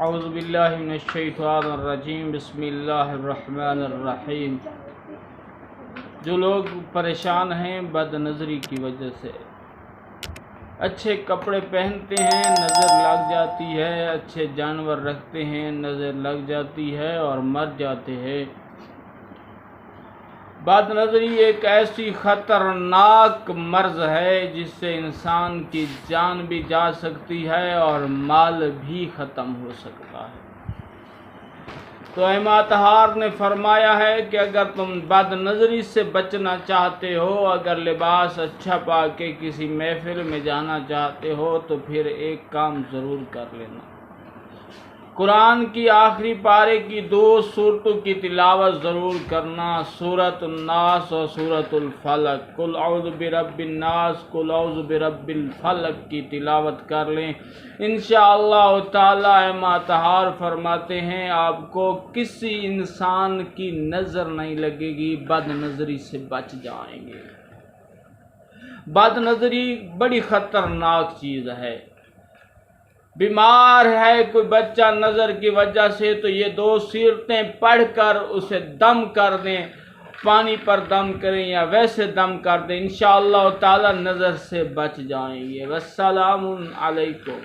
اعوذ باللہ من الشیطان الرجیم، بسم اللہ الرحمن الرحیم۔ جو لوگ پریشان ہیں بد نظری کی وجہ سے، اچھے کپڑے پہنتے ہیں نظر لگ جاتی ہے، اچھے جانور رکھتے ہیں نظر لگ جاتی ہے اور مر جاتے ہیں۔ بد نظری ایک ایسی خطرناک مرض ہے جس سے انسان کی جان بھی جا سکتی ہے اور مال بھی ختم ہو سکتا ہے۔ تو امام طہار نے فرمایا ہے کہ اگر تم بد نظری سے بچنا چاہتے ہو، اگر لباس اچھا پا کے کسی محفل میں جانا چاہتے ہو تو پھر ایک کام ضرور کر لینا، قرآن کی آخری پارے کی 2 سورتوں کی تلاوت ضرور کرنا، سورۃ الناس اور سورۃ الفلق۔ قل اعوذ برب الناس، قل اعوذ برب الفلق کی تلاوت کر لیں، انشاءاللہ تعالی امام طہار فرماتے ہیں آپ کو کسی انسان کی نظر نہیں لگے گی، بد نظری سے بچ جائیں گے۔ بد نظری بڑی خطرناک چیز ہے۔ بیمار ہے کوئی بچہ نظر کی وجہ سے تو یہ 2 سیرتیں پڑھ کر اسے دم کر دیں، پانی پر دم کریں یا ویسے دم کر دیں، انشاءاللہ تعالی نظر سے بچ جائیں گے۔ والسلام علیکم۔